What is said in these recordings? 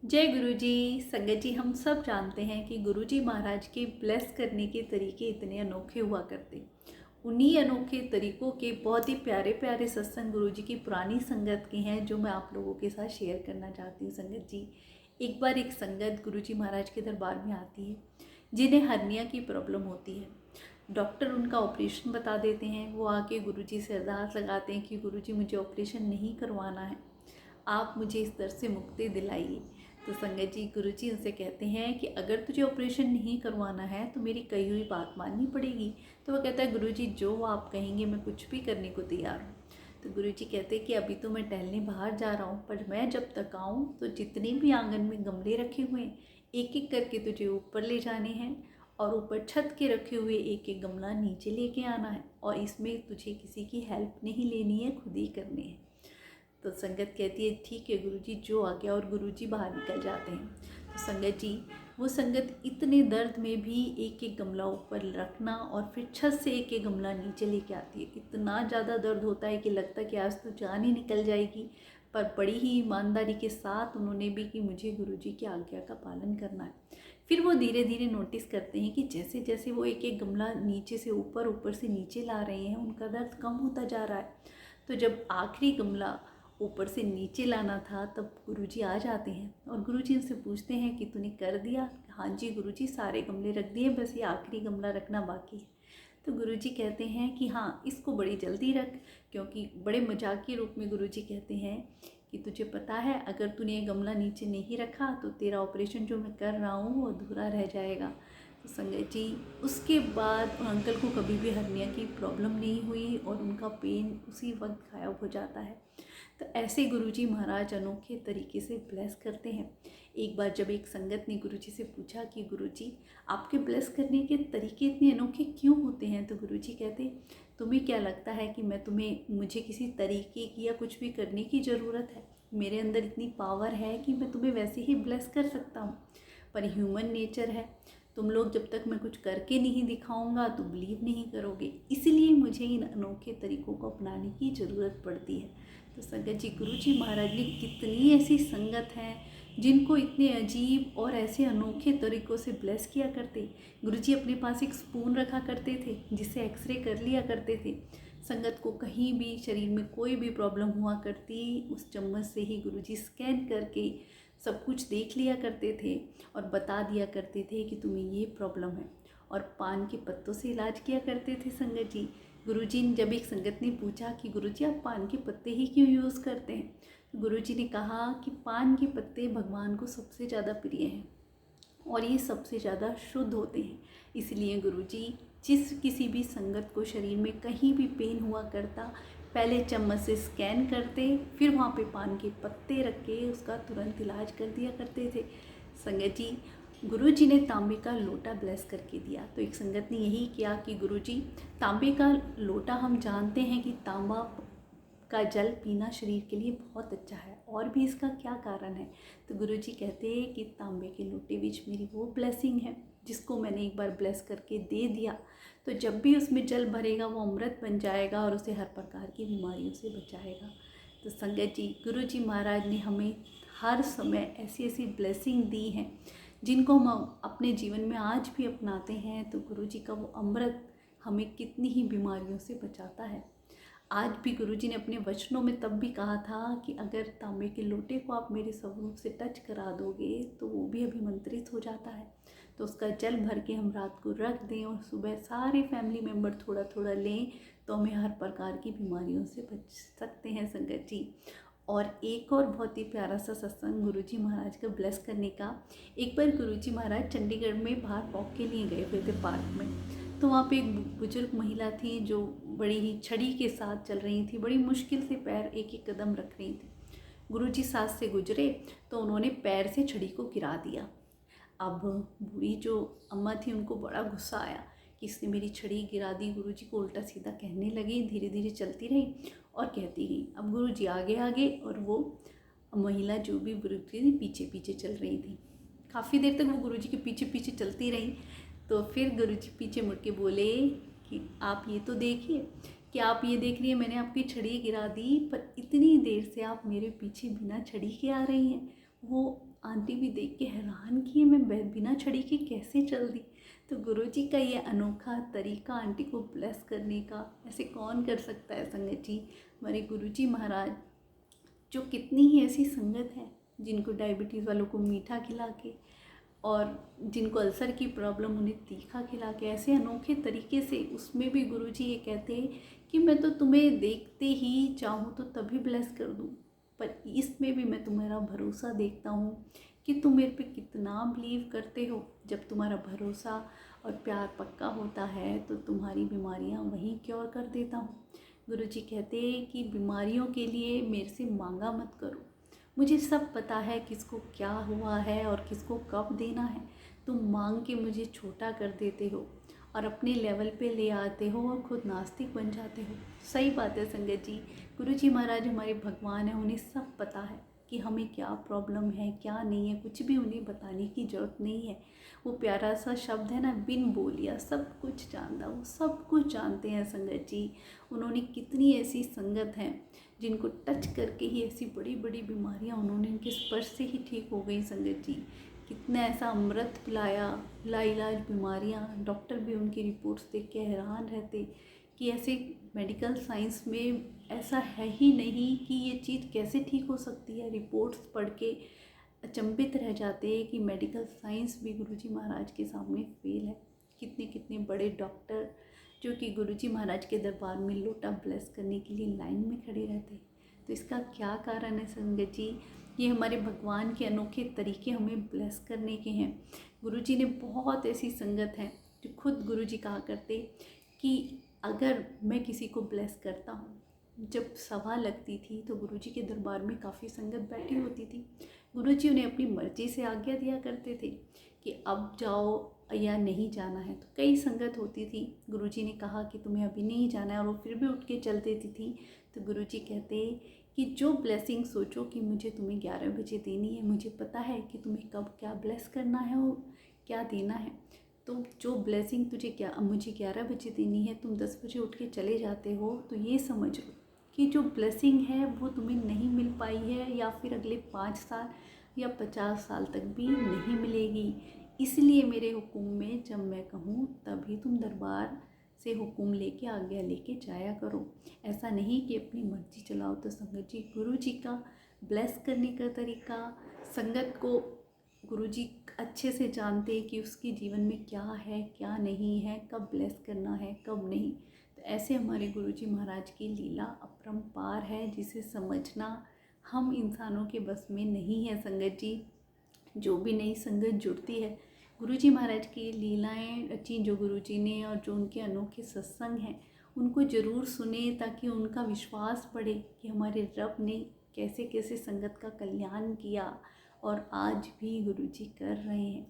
जय गुरु जी। संगत जी, हम सब जानते हैं कि गुरु जी महाराज के ब्लेस करने के तरीके इतने अनोखे हुआ करते। उन्हीं अनोखे तरीकों के बहुत ही प्यारे प्यारे सत्संग गुरु जी की पुरानी संगत के हैं, जो मैं आप लोगों के साथ शेयर करना चाहती हूँ। संगत जी, एक बार एक संगत गुरु जी महाराज के दरबार में आती है, जिन्हें हर्निया की प्रॉब्लम होती है। डॉक्टर उनका ऑपरेशन बता देते हैं। वो आके गुरु जी से अरदास लगाते हैं कि गुरु जी, मुझे ऑपरेशन नहीं करवाना है, आप मुझे इस दर्द से मुक्ति दिलाइए। तो संगत जी, गुरु जी उनसे कहते हैं कि अगर तुझे ऑपरेशन नहीं करवाना है तो मेरी कही हुई बात माननी पड़ेगी। तो वह कहता है, गुरु जी जो आप कहेंगे मैं कुछ भी करने को तैयार हूँ। तो गुरु जी कहते हैं कि अभी तो मैं टहलने बाहर जा रहा हूँ, पर मैं जब तक आऊँ तो जितने भी आंगन में गमले रखे हुए हैं एक एक करके तुझे ऊपर ले जाने हैं, और ऊपर छत के रखे हुए एक एक गमला नीचे लेके आना है, और इसमें तुझे किसी की हेल्प नहीं लेनी है, खुद ही करनी है। तो संगत कहती है, ठीक है गुरुजी, जो आ गया। और गुरुजी बाहर निकल जाते हैं। तो संगत जी, वो संगत इतने दर्द में भी एक एक गमला ऊपर रखना और फिर छत से एक एक गमला नीचे लेके आती है। इतना ज़्यादा दर्द होता है कि लगता है कि आज तो जान ही निकल जाएगी, पर बड़ी ही ईमानदारी के साथ उन्होंने भी कि मुझे गुरुजी की आज्ञा का पालन करना है। फिर वो धीरे धीरे नोटिस करते हैं कि जैसे जैसे वो एक एक गमला नीचे से ऊपर, ऊपर से नीचे ला रहे हैं, उनका दर्द कम होता जा रहा है। तो जब आखिरी गमला ऊपर से नीचे लाना था, तब गुरुजी आ जाते हैं और गुरुजी उनसे पूछते हैं कि तूने कर दिया? हाँ जी गुरुजी, सारे गमले रख दिए, बस ये आखिरी गमला रखना बाकी है। तो गुरुजी कहते हैं कि हाँ, इसको बड़ी जल्दी रख, क्योंकि बड़े मजाकिया रूप में गुरुजी कहते हैं कि तुझे पता है, अगर तूने ये गमला नीचे नहीं रखा तो तेरा ऑपरेशन जो मैं कर रहा हूँ वो अधूरा रह जाएगा। तो संगत जी, उसके बाद अंकल को कभी भी हर्निया की प्रॉब्लम नहीं हुई और उनका पेन उसी वक्त गायब हो जाता है। तो ऐसे गुरुजी महाराज अनोखे तरीके से ब्लेस करते हैं। एक बार जब एक संगत ने गुरुजी से पूछा कि गुरुजी, आपके ब्लेस करने के तरीके इतने अनोखे क्यों होते हैं? तो गुरुजी कहते, तुम्हें क्या लगता है कि मुझे किसी तरीके की या कुछ भी करने की ज़रूरत है? मेरे अंदर इतनी पावर है कि मैं तुम्हें वैसे ही ब्लेस कर सकता हूँ। पर ह्यूमन नेचर है, तुम लोग जब तक मैं कुछ करके नहीं दिखाऊंगा तो बिलीव नहीं करोगे, इसलिए मुझे इन अनोखे तरीकों को अपनाने की ज़रूरत पड़ती है। तो संगत जी, गुरु जी महाराज ने कितनी ऐसी संगत हैं जिनको इतने अजीब और ऐसे अनोखे तरीक़ों से ब्लेस किया करते। गुरु जी अपने पास एक स्पून रखा करते थे, जिससे एक्सरे कर लिया करते थे। संगत को कहीं भी शरीर में कोई भी प्रॉब्लम हुआ करती, उस चम्मच से ही गुरु जी स्कैन करके सब कुछ देख लिया करते थे और बता दिया करते थे कि तुम्हें ये प्रॉब्लम है। और पान के पत्तों से इलाज किया करते थे संगत जी। गुरुजी ने, जब एक संगत ने पूछा कि गुरुजी आप पान के पत्ते ही क्यों यूज़ करते हैं, तो गुरुजी ने कहा कि पान के पत्ते भगवान को सबसे ज़्यादा प्रिय हैं और ये सबसे ज़्यादा शुद्ध होते हैं। इसलिए गुरुजी जिस किसी भी संगत को शरीर में कहीं भी पेन हुआ करता, पहले चम्मच से स्कैन करते, फिर वहाँ पे पान के पत्ते रख के उसका तुरंत इलाज कर दिया करते थे। संगत जी, गुरु जी ने तांबे का लोटा ब्लेस करके दिया। तो एक संगत ने यही किया कि गुरु जी, तांबे का लोटा, हम जानते हैं कि तांबा का जल पीना शरीर के लिए बहुत अच्छा है, और भी इसका क्या कारण है? तो गुरु जी कहते हैं कि तांबे के लोटे बीच मेरी वो ब्लेसिंग है जिसको मैंने एक बार ब्लेस करके दे दिया, तो जब भी उसमें जल भरेगा वो अमृत बन जाएगा और उसे हर प्रकार की बीमारियों से बचाएगा। तो संगत जी, गुरु जी महाराज ने हमें हर समय ऐसी ऐसी ब्लेसिंग दी हैं जिनको हम अपने जीवन में आज भी अपनाते हैं। तो गुरु जी का वो अमृत हमें कितनी ही बीमारियों से बचाता है। आज भी गुरुजी ने अपने वचनों में तब भी कहा था कि अगर तांबे के लोटे को आप मेरे स्वरूप से टच करा दोगे तो वो भी अभिमंत्रित हो जाता है। तो उसका जल भर के हम रात को रख दें और सुबह सारे फैमिली मेम्बर थोड़ा थोड़ा लें, तो हमें हर प्रकार की बीमारियों से बच सकते हैं संगत जी। और एक और बहुत ही प्यारा सा सत्संग गुरुजी महाराज का ब्लेस करने का। एक बार गुरुजी महाराज चंडीगढ़ में बाहर वॉक के लिए गए हुए थे पार्क में। तो वहाँ पे एक बुजुर्ग महिला थी जो बड़ी ही छड़ी के साथ चल रही थी, बड़ी मुश्किल से पैर एक एक कदम रख रही थी। गुरुजी साथ से गुजरे तो उन्होंने पैर से छड़ी को गिरा दिया। अब बूढ़ी जो अम्मा थी उनको बड़ा गुस्सा आया कि इसने मेरी छड़ी गिरा दी। गुरुजी को उल्टा सीधा कहने लगी, धीरे धीरे चलती रही और कहती गई। अब गुरुजी आगे आगे और वो महिला जो भी बुजुर्ग थी पीछे पीछे चल रही थी। काफ़ी देर तक वो गुरुजी के पीछे पीछे चलती रही। तो फिर गुरुजी पीछे मुड़ के बोले कि आप ये तो देखिए, कि आप ये देख रही हैं मैंने आपकी छड़ी गिरा दी, पर इतनी देर से आप मेरे पीछे बिना छड़ी के आ रही हैं। वो आंटी भी देख के हैरान कि मैं बिना छड़ी के कैसे चल दी। तो गुरुजी का ये अनोखा तरीका आंटी को ब्लेस करने का, ऐसे कौन कर सकता है संगत जी। हमारे गुरुजी महाराज जो कितनी ही ऐसी संगत है जिनको डायबिटीज़ वालों को मीठा खिला के और जिनको अल्सर की प्रॉब्लम उन्हें तीखा खिला के, ऐसे अनोखे तरीके से, उसमें भी गुरुजी ये कहते हैं कि मैं तो तुम्हें देखते ही चाहूँ तो तभी ब्लेस कर दूँ, पर इसमें भी मैं तुम्हारा भरोसा देखता हूँ कि तुम मेरे पे कितना बिलीव करते हो। जब तुम्हारा भरोसा और प्यार पक्का होता है तो तुम्हारी बीमारियाँ वहीं क्योर कर देता हूँ। गुरुजी कहते हैं कि बीमारियों के लिए मेरे से मांगा मत करो, मुझे सब पता है किसको क्या हुआ है और किसको कब देना है। तुम मांग के मुझे छोटा कर देते हो और अपने लेवल पे ले आते हो और खुद नास्तिक बन जाते हो। सही बात है संगत जी, गुरुजी महाराज हमारे भगवान हैं, उन्हें सब पता है कि हमें क्या प्रॉब्लम है क्या नहीं है, कुछ भी उन्हें बताने की ज़रूरत नहीं है। वो प्यारा सा शब्द है ना, बिन बोलिया सब कुछ जानता, वो सब कुछ जानते हैं संगत जी। उन्होंने कितनी ऐसी संगत हैं जिनको टच करके ही ऐसी बड़ी बड़ी बीमारियां उन्होंने उनके स्पर्श से ही ठीक हो गई संगत जी। कितना ऐसा अमृत पिलाया, लाइलाज बीमारियां, डॉक्टर भी उनकी रिपोर्ट्स देख के हैरान रहते कि ऐसे मेडिकल साइंस में ऐसा है ही नहीं कि ये चीज़ कैसे ठीक हो सकती है। रिपोर्ट्स पढ़ के अचंभित रह जाते हैं कि मेडिकल साइंस भी गुरुजी महाराज के सामने फेल है। कितने कितने बड़े डॉक्टर जो कि गुरुजी महाराज के दरबार में लोटा ब्लेस करने के लिए लाइन में खड़े रहते हैं। तो इसका क्या कारण है संगत जी, ये हमारे भगवान के अनोखे तरीके हमें ब्लेस करने के हैं। गुरुजी ने बहुत ऐसी संगत है जो खुद गुरुजी कहा करते कि अगर मैं किसी को ब्लेस करता हूँ, जब सभा लगती थी तो गुरुजी के दरबार में काफ़ी संगत बैठी होती थी। गुरुजी उन्हें अपनी मर्जी से आज्ञा दिया करते थे कि अब जाओ या नहीं जाना है। तो कई संगत होती थी, गुरुजी ने कहा कि तुम्हें अभी नहीं जाना है और वो फिर भी उठ के चल देती थी। तो गुरुजी कहते कि जो ब्लेसिंग सोचो कि मुझे तुम्हें 11 बजे देनी है, मुझे पता है कि तुम्हें कब क्या ब्लेस करना है और क्या देना है। तो जो ब्लेसिंग तुझे मुझे 11 बजे देनी है, तुम 10 बजे उठ के चले जाते हो, तो ये समझ लो कि जो ब्लेसिंग है वो तुम्हें नहीं मिल पाई है या फिर अगले 5 साल या 50 साल तक भी नहीं मिलेगी। इसलिए मेरे हुक्म में जब मैं कहूँ तभी तुम दरबार से हुक्म लेके आज्ञा लेके जाया करो। ऐसा नहीं कि अपनी मर्जी चलाओ। तो संगत जी, गुरुजी का ब्लेस करने का तरीका, संगत को गुरुजी अच्छे से जानते हैं कि उसके जीवन में क्या है क्या नहीं है, कब ब्लेस करना है कब नहीं। तो ऐसे हमारे गुरुजी महाराज की लीला अपरंपार है, जिसे समझना हम इंसानों के बस में नहीं है संगत जी। जो भी नई संगत जुड़ती है, गुरुजी महाराज की लीलाएं रची जो गुरुजी ने और जो उनके अनोखे सत्संग हैं, उनको ज़रूर सुने ताकि उनका विश्वास बढ़े कि हमारे रब ने कैसे कैसे संगत का कल्याण किया और आज भी गुरुजी कर रहे हैं।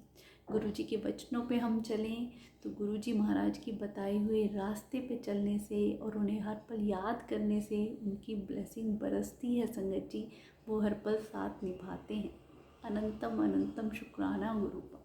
गुरुजी के वचनों पे हम चलें तो गुरुजी महाराज की बताए हुए रास्ते पे चलने से और उन्हें हर पल याद करने से उनकी ब्लेसिंग बरसती है संगत जी। वो हर पल साथ निभाते हैं। अनंतम अनंतम शुक्राना गुरुपा।